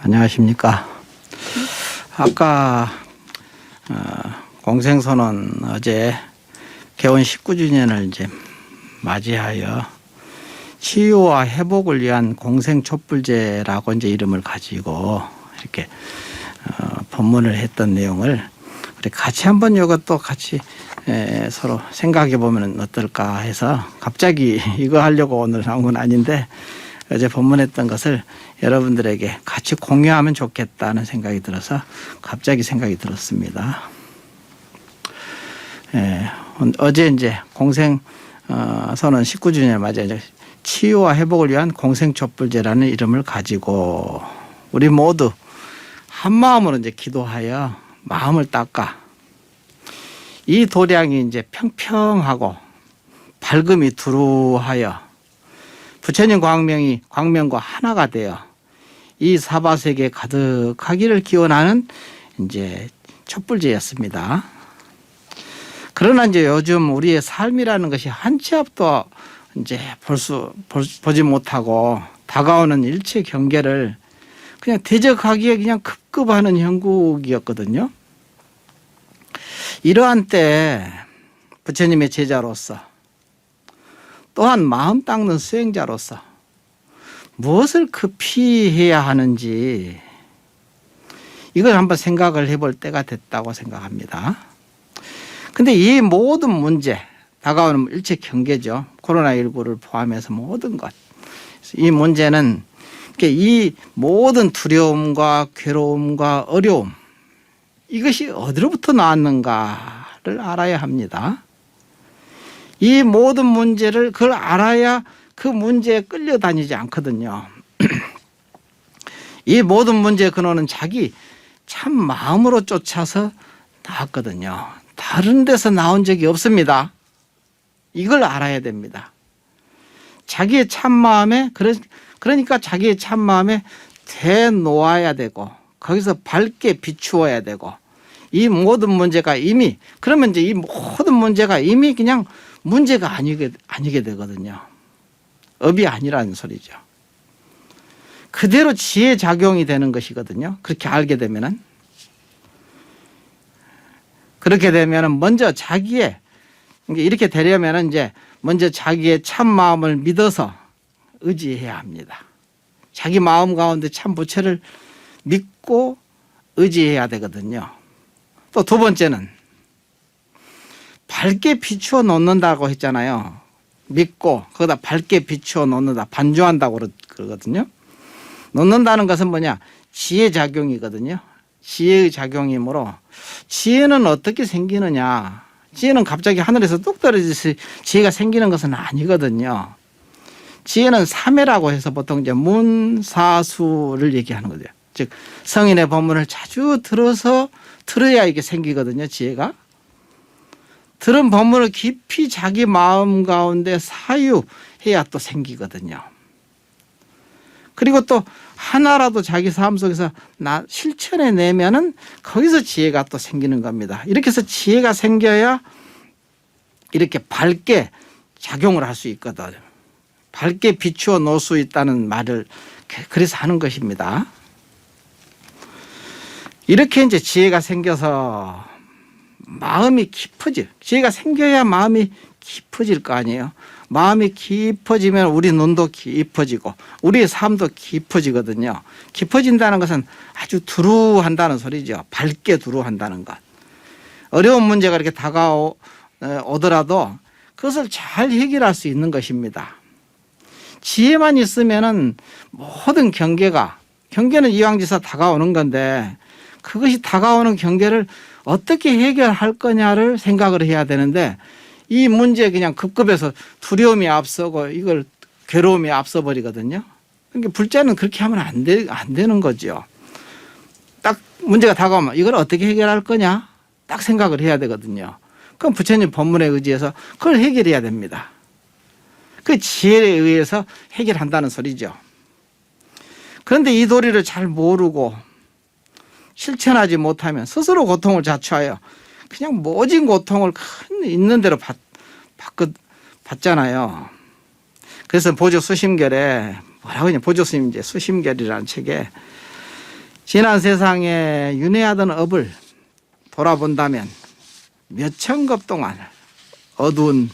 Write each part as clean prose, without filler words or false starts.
안녕하십니까. 아까 공생선언 어제 개원 19주년을 이제 맞이하여 치유와 회복을 위한 공생촛불제라고 이제 이름을 가지고 이렇게 법문을 했던 내용을 우리 같이 한번 이것도 같이 서로 생각해 보면 어떨까 해서 갑자기 이거 하려고 오늘 나온 건 아닌데 어제 법문했던 것을 여러분들에게 같이 공유하면 좋겠다는 생각이 들어서 갑자기 생각이 들었습니다. 어제 이제 공생 선언 19주년 맞아 이제 치유와 회복을 위한 공생촛불제라는 이름을 가지고 우리 모두 한 마음으로 이제 기도하여 마음을 닦아 이 도량이 이제 평평하고 밝음이 두루하여 부처님 광명과 하나가 되어 이 사바세계에 가득하기를 기원하는 이제 촛불제였습니다. 그러나 이제 요즘 우리의 삶이라는 것이 한 치 앞도 이제 보지 못하고 다가오는 일체 경계를 그냥 대적하기에 그냥 급급하는 형국이었거든요. 이러한 때 부처님의 제자로서 또한 마음 닦는 수행자로서 무엇을 급히 해야 하는지 이걸 한번 생각을 해볼 때가 됐다고 생각합니다. 근데 이 모든 문제, 다가오는 일체 경계죠. 코로나19를 포함해서 모든 것. 이 문제는 이 모든 두려움과 괴로움과 어려움 이것이 어디로부터 나왔는가를 알아야 합니다. 이 모든 문제를 그걸 알아야 그 문제에 끌려다니지 않거든요. 이 모든 문제의 근원은 자기 참 마음으로 쫓아서 나왔거든요. 다른 데서 나온 적이 없습니다. 이걸 알아야 됩니다. 자기의 참마음에 그러니까 자기의 참마음에 대놓아야 되고 거기서 밝게 비추어야 되고 이 모든 문제가 이미 그러면 이제 이 모든 문제가 이미 그냥 문제가 아니게 되거든요. 업이 아니라는 소리죠. 그대로 지혜 작용이 되는 것이거든요. 그렇게 알게 되면은. 그렇게 되면은 먼저 자기의 이렇게 되려면은 이제 먼저 자기의 참 마음을 믿어서 의지해야 합니다. 자기 마음 가운데 참 부처를 믿고 의지해야 되거든요. 또 두 번째는 밝게 비추어 놓는다고 했잖아요. 믿고 거기다 밝게 비추어 놓는다. 반주한다고 그러거든요. 놓는다는 것은 뭐냐? 지혜 작용이거든요. 지혜의 작용이므로 지혜는 어떻게 생기느냐? 지혜는 갑자기 하늘에서 뚝 떨어져서 지혜가 생기는 것은 아니거든요. 지혜는 삼해라고 해서 보통 이제 문사수를 얘기하는 거죠. 즉 성인의 법문을 자주 들어야 이게 생기거든요. 지혜가. 들은 법문을 깊이 자기 마음 가운데 사유해야 또 생기거든요. 그리고 또 하나라도 자기 삶 속에서 실천해내면은 거기서 지혜가 또 생기는 겁니다. 이렇게 해서 지혜가 생겨야 이렇게 밝게 작용을 할 수 있거든. 밝게 비추어 놓을 수 있다는 말을 그래서 하는 것입니다. 이렇게 이제 지혜가 생겨서 마음이 깊어져. 지혜가 생겨야 마음이 깊어질 거 아니에요. 마음이 깊어지면 우리 눈도 깊어지고 우리의 삶도 깊어지거든요. 깊어진다는 것은 아주 두루한다는 소리죠. 밝게 두루한다는 것. 어려운 문제가 이렇게 다가오더라도 그것을 잘 해결할 수 있는 것입니다. 지혜만 있으면은 모든 경계는 이왕지서 다가오는 건데 그것이 다가오는 경계를 어떻게 해결할 거냐를 생각을 해야 되는데 이 문제에 그냥 급급해서 두려움이 앞서고 이걸 괴로움이 앞서 버리거든요. 그러니까 불자는 그렇게 하면 안 되는 거죠. 딱 문제가 다가오면 이걸 어떻게 해결할 거냐 딱 생각을 해야 되거든요. 그럼 부처님 법문에 의지해서 그걸 해결해야 됩니다. 그 지혜에 의해서 해결한다는 소리죠. 그런데 이 도리를 잘 모르고 실천하지 못하면 스스로 고통을 자초하여 그냥 모진 고통을 있는 대로 받잖아요. 그래서 보조 수심결에 뭐라고 하냐, 보조 스님 이제 수심결이라는 책에 지난 세상에 윤회하던 업을 돌아본다면 몇천 겁 동안 어두운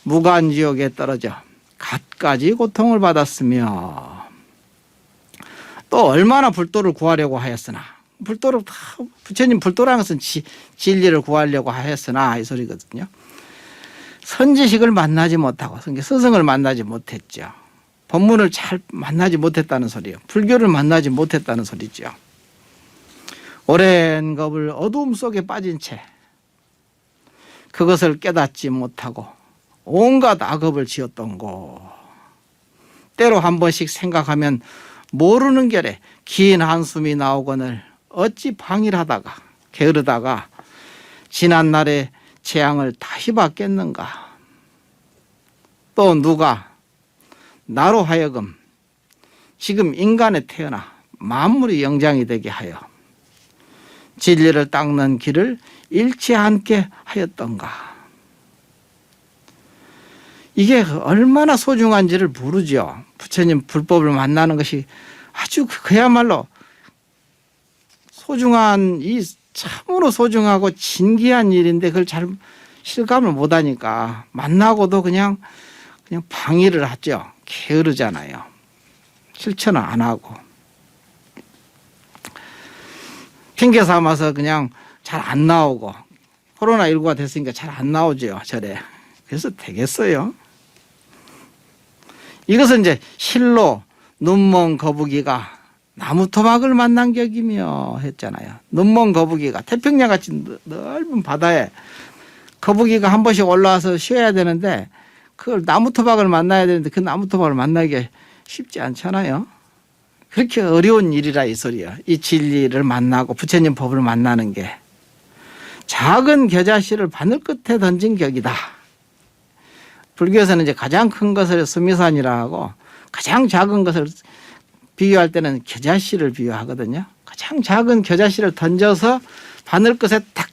무간지옥에 떨어져 갖가지 고통을 받았으며 또 얼마나 불도를 구하려고 하였으나 불도를 다 부처님 불도라는 것은 진리를 구하려고 하였으나 이 소리거든요. 선지식을 만나지 못하고 스승을 만나지 못했죠. 법문을 잘 만나지 못했다는 소리예요. 불교를 만나지 못했다는 소리죠. 오랜 겁을 어두움 속에 빠진 채 그것을 깨닫지 못하고 온갖 악업을 지었던 거. 때로 한 번씩 생각하면 모르는 결에 긴 한숨이 나오거늘 어찌 방일하다가 게으르다가 지난날의 재앙을 다시 받겠는가. 또 누가 나로 하여금 지금 인간에 태어나 만물의 영장이 되게 하여 진리를 닦는 길을 잃지 않게 하였던가. 이게 얼마나 소중한지를 모르죠. 부처님 불법을 만나는 것이 아주 그야말로 소중한, 이 참으로 소중하고 진귀한 일인데 그걸 잘 실감을 못하니까 만나고도 그냥 방해를 하죠. 게으르잖아요. 실천을 안 하고 핑계 삼아서 그냥 잘 안 나오고 코로나19가 됐으니까 잘 안 나오죠. 절에. 그래서 되겠어요. 이것은 이제 실로 눈먼 거북이가 나무 토막을 만난 격이며 했잖아요. 눈먼 거북이가 태평양같이 넓은 바다에 거북이가 한 번씩 올라와서 쉬어야 되는데 그걸 나무 토막을 만나야 되는데 그 나무 토막을 만나기가 쉽지 않잖아요. 그렇게 어려운 일이라 이 소리야. 이 진리를 만나고 부처님 법을 만나는 게 작은 겨자씨를 바늘 끝에 던진 격이다. 불교에서는 이제 가장 큰 것을 수미산이라 하고 가장 작은 것을 비유할 때는 겨자씨를 비유하거든요. 가장 작은 겨자씨를 던져서 바늘 끝에 딱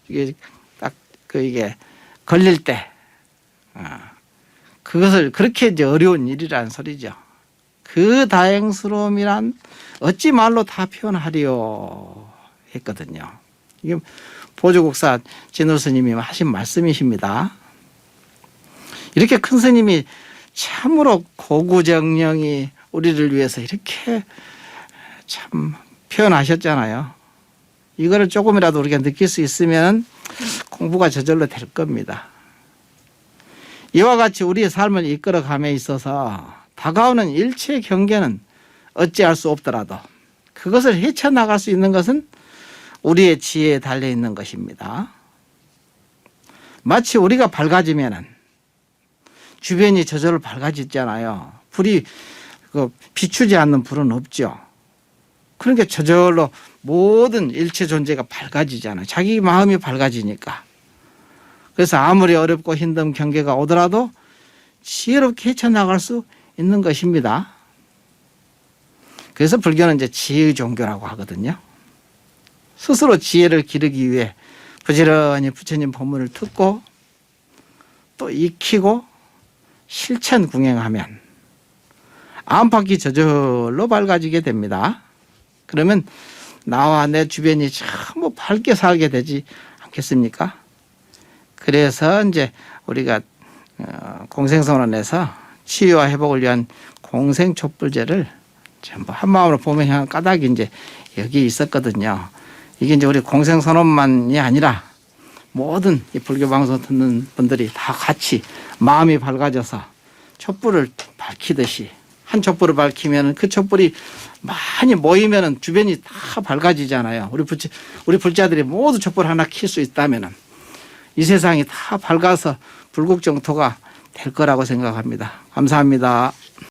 이게 걸릴 때 그것을 그렇게 이제 어려운 일이라는 소리죠. 그 다행스러움이란 어찌 말로 다 표현하리요 했거든요. 이게 보조국사 진울 스님이 하신 말씀이십니다. 이렇게 큰 스님이 참으로 고구정령이 우리를 위해서 이렇게 참 표현하셨잖아요. 이거를 조금이라도 우리가 느낄 수 있으면 공부가 저절로 될 겁니다. 이와 같이 우리의 삶을 이끌어감에 있어서 다가오는 일체 경계는 어찌할 수 없더라도 그것을 헤쳐나갈 수 있는 것은 우리의 지혜에 달려있는 것입니다. 마치 우리가 밝아지면은 주변이 저절로 밝아지잖아요. 불이 비추지 않는 불은 없죠. 그러니까 저절로 모든 일체 존재가 밝아지잖아요. 자기 마음이 밝아지니까. 그래서 아무리 어렵고 힘든 경계가 오더라도 지혜롭게 헤쳐나갈 수 있는 것입니다. 그래서 불교는 이제 지혜의 종교라고 하거든요. 스스로 지혜를 기르기 위해 부지런히 부처님 법문을 듣고 또 익히고 실천 궁행하면 안팎이 저절로 밝아지게 됩니다. 그러면 나와 내 주변이 전부 밝게 살게 되지 않겠습니까? 그래서 이제 우리가 공생선언에서 치유와 회복을 위한 공생촛불제를 전부 한마음으로 봉행하는 까닭이 이제 여기 있었거든요. 이게 이제 우리 공생선언만이 아니라 모든 이 불교 방송 듣는 분들이 다 같이 마음이 밝아져서 촛불을 밝히듯이 한 촛불을 밝히면 그 촛불이 많이 모이면 주변이 다 밝아지잖아요. 우리 불자들이 모두 촛불 하나 켤 수 있다면 이 세상이 다 밝아서 불국정토가 될 거라고 생각합니다. 감사합니다.